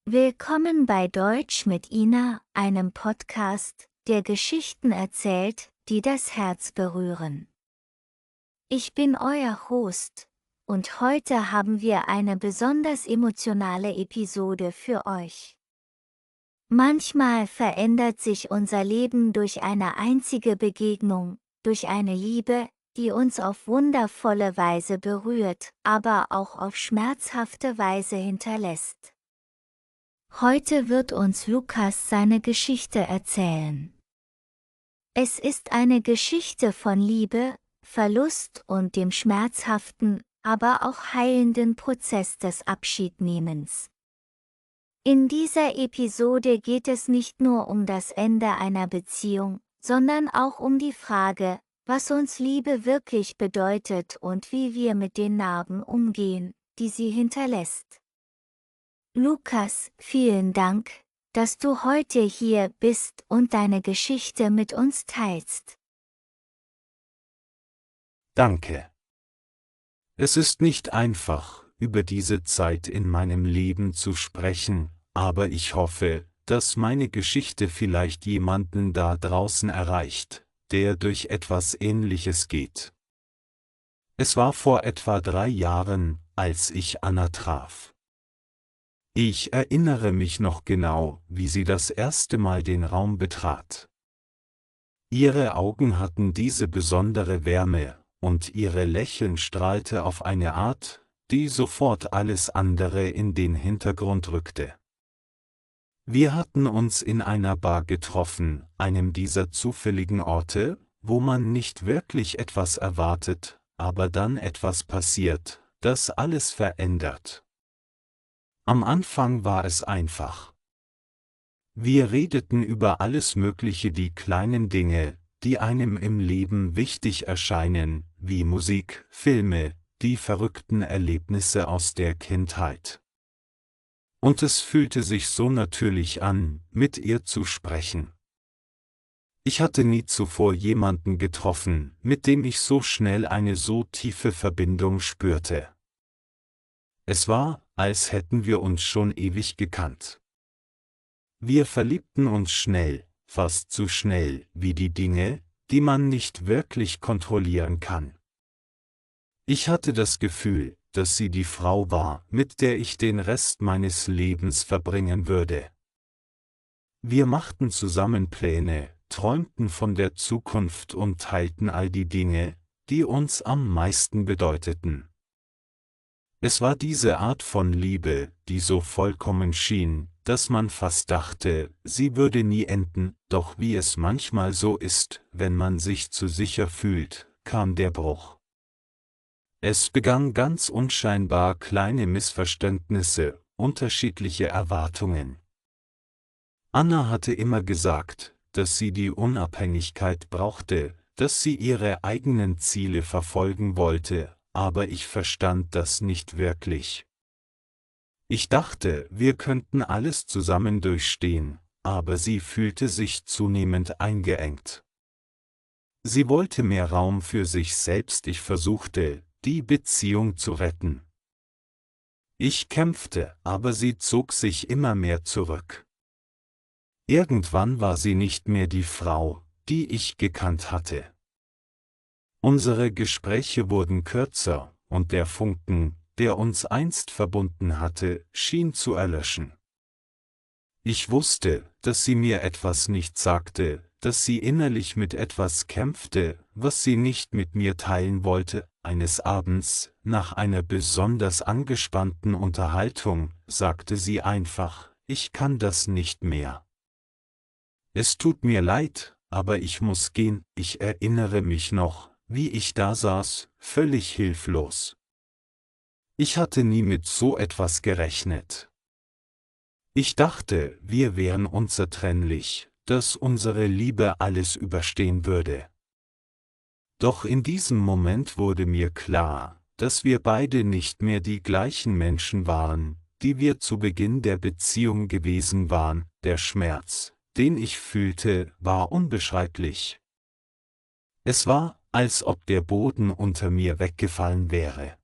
Willkommen bei Deutsch mit Ina, einem Podcast, der Geschichten erzählt, die das Herz berühren. Ich bin euer Host, und heute haben wir eine besonders emotionale Episode für euch. Manchmal verändert sich unser Leben durch eine einzige Begegnung, durch eine Liebe, die uns auf wundervolle Weise berührt, aber auch auf schmerzhafte Weise hinterlässt. Heute wird uns Lukas seine Geschichte erzählen. Es ist eine Geschichte von Liebe, Verlust und dem schmerzhaften, aber auch heilenden Prozess des Abschiednehmens. In dieser Episode geht es nicht nur um das Ende einer Beziehung, sondern auch um die Frage, was uns Liebe wirklich bedeutet und wie wir mit den Narben umgehen, die sie hinterlässt. Lukas, vielen Dank, dass du heute hier bist und deine Geschichte mit uns teilst. Danke. Es ist nicht einfach, über diese Zeit in meinem Leben zu sprechen, aber ich hoffe, dass meine Geschichte vielleicht jemanden da draußen erreicht, der durch etwas Ähnliches geht. Es war vor etwa 3 Jahren, als ich Anna traf. Ich erinnere mich noch genau, wie sie das erste Mal den Raum betrat. Ihre Augen hatten diese besondere Wärme, und ihre Lächeln strahlte auf eine Art, die sofort alles andere in den Hintergrund rückte. Wir hatten uns in einer Bar getroffen, einem dieser zufälligen Orte, wo man nicht wirklich etwas erwartet, aber dann etwas passiert, das alles verändert. Am Anfang war es einfach. Wir redeten über alles Mögliche, die kleinen Dinge, die einem im Leben wichtig erscheinen, wie Musik, Filme, die verrückten Erlebnisse aus der Kindheit. Und es fühlte sich so natürlich an, mit ihr zu sprechen. Ich hatte nie zuvor jemanden getroffen, mit dem ich so schnell eine so tiefe Verbindung spürte. Es war, als hätten wir uns schon ewig gekannt. Wir verliebten uns schnell, fast zu schnell, wie die Dinge, die man nicht wirklich kontrollieren kann. Ich hatte das Gefühl, dass sie die Frau war, mit der ich den Rest meines Lebens verbringen würde. Wir machten zusammen Pläne, träumten von der Zukunft und teilten all die Dinge, die uns am meisten bedeuteten. Es war diese Art von Liebe, die so vollkommen schien, dass man fast dachte, sie würde nie enden, doch wie es manchmal so ist, wenn man sich zu sicher fühlt, kam der Bruch. Es begannen ganz unscheinbar kleine Missverständnisse, unterschiedliche Erwartungen. Anna hatte immer gesagt, dass sie die Unabhängigkeit brauchte, dass sie ihre eigenen Ziele verfolgen wollte, aber ich verstand das nicht wirklich. Ich dachte, wir könnten alles zusammen durchstehen, aber sie fühlte sich zunehmend eingeengt. Sie wollte mehr Raum für sich selbst, ich versuchte, die Beziehung zu retten. Ich kämpfte, aber sie zog sich immer mehr zurück. Irgendwann war sie nicht mehr die Frau, die ich gekannt hatte. Unsere Gespräche wurden kürzer, und der Funken, der uns einst verbunden hatte, schien zu erlöschen. Ich wusste, dass sie mir etwas nicht sagte, dass sie innerlich mit etwas kämpfte, was sie nicht mit mir teilen wollte. Eines Abends, nach einer besonders angespannten Unterhaltung, sagte sie einfach, ich kann das nicht mehr. Es tut mir leid, aber ich muss gehen. Ich erinnere mich noch, wie ich da saß, völlig hilflos. Ich hatte nie mit so etwas gerechnet. Ich dachte, wir wären unzertrennlich, dass unsere Liebe alles überstehen würde. Doch in diesem Moment wurde mir klar, dass wir beide nicht mehr die gleichen Menschen waren, die wir zu Beginn der Beziehung gewesen waren. Der Schmerz, den ich fühlte, war unbeschreiblich. Es war, als ob der Boden unter mir weggefallen wäre.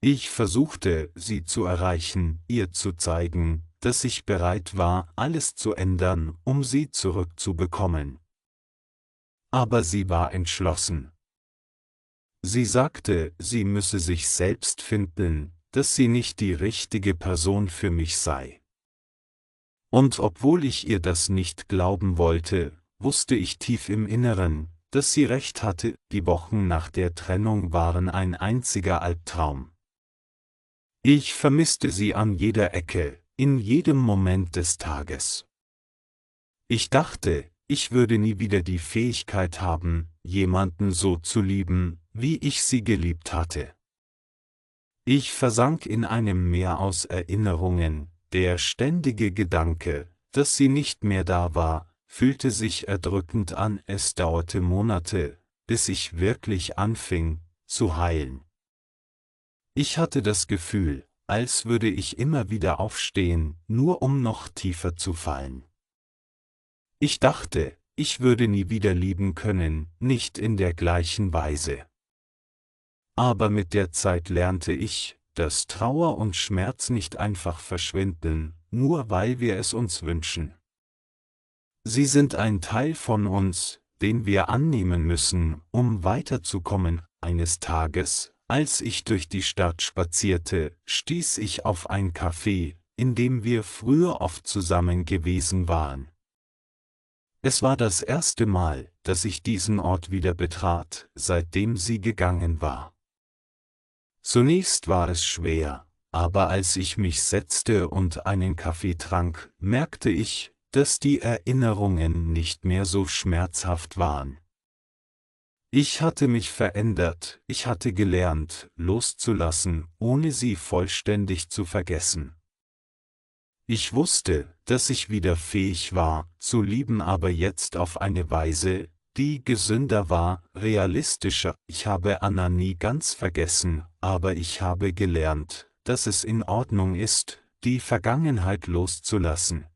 Ich versuchte, sie zu erreichen, ihr zu zeigen, dass ich bereit war, alles zu ändern, um sie zurückzubekommen. Aber sie war entschlossen. Sie sagte, sie müsse sich selbst finden, dass sie nicht die richtige Person für mich sei. Und obwohl ich ihr das nicht glauben wollte, wusste ich tief im Inneren, dass sie recht hatte. Die Wochen nach der Trennung waren ein einziger Albtraum. Ich vermisste sie an jeder Ecke, in jedem Moment des Tages. Ich dachte, ich würde nie wieder die Fähigkeit haben, jemanden so zu lieben, wie ich sie geliebt hatte. Ich versank in einem Meer aus Erinnerungen. Der ständige Gedanke, dass sie nicht mehr da war, fühlte sich erdrückend an. Es dauerte Monate, bis ich wirklich anfing, zu heilen. Ich hatte das Gefühl, als würde ich immer wieder aufstehen, nur um noch tiefer zu fallen. Ich dachte, ich würde nie wieder lieben können, nicht in der gleichen Weise. Aber mit der Zeit lernte ich, dass Trauer und Schmerz nicht einfach verschwinden, nur weil wir es uns wünschen. Sie sind ein Teil von uns, den wir annehmen müssen, um weiterzukommen. Eines Tages, als ich durch die Stadt spazierte, stieß ich auf ein Café, in dem wir früher oft zusammen gewesen waren. Es war das erste Mal, dass ich diesen Ort wieder betrat, seitdem sie gegangen war. Zunächst war es schwer, aber als ich mich setzte und einen Kaffee trank, merkte ich, dass die Erinnerungen nicht mehr so schmerzhaft waren. Ich hatte mich verändert, ich hatte gelernt, loszulassen, ohne sie vollständig zu vergessen. Ich wusste, dass ich wieder fähig war, zu lieben, aber jetzt auf eine Weise, die gesünder war, realistischer. Ich habe Anna nie ganz vergessen, aber ich habe gelernt, dass es in Ordnung ist, die Vergangenheit loszulassen.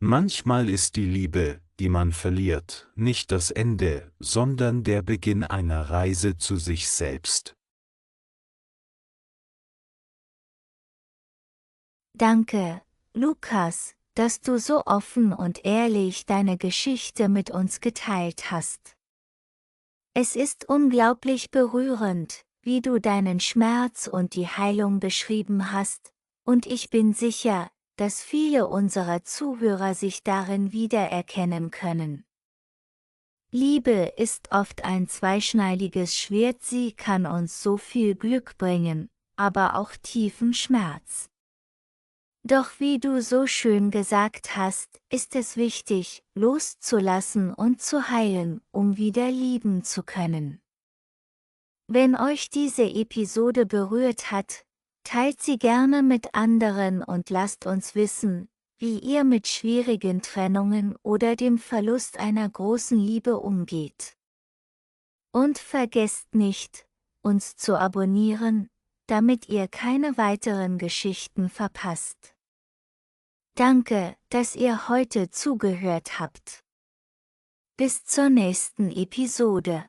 Manchmal ist die Liebe, die man verliert, nicht das Ende, sondern der Beginn einer Reise zu sich selbst. Danke, Lukas, dass du so offen und ehrlich deine Geschichte mit uns geteilt hast. Es ist unglaublich berührend, wie du deinen Schmerz und die Heilung beschrieben hast, und ich bin sicher, dass viele unserer Zuhörer sich darin wiedererkennen können. Liebe ist oft ein zweischneidiges Schwert, sie kann uns so viel Glück bringen, aber auch tiefen Schmerz. Doch wie du so schön gesagt hast, ist es wichtig, loszulassen und zu heilen, um wieder lieben zu können. Wenn euch diese Episode berührt hat, teilt sie gerne mit anderen und lasst uns wissen, wie ihr mit schwierigen Trennungen oder dem Verlust einer großen Liebe umgeht. Und vergesst nicht, uns zu abonnieren, damit ihr keine weiteren Geschichten verpasst. Danke, dass ihr heute zugehört habt. Bis zur nächsten Episode.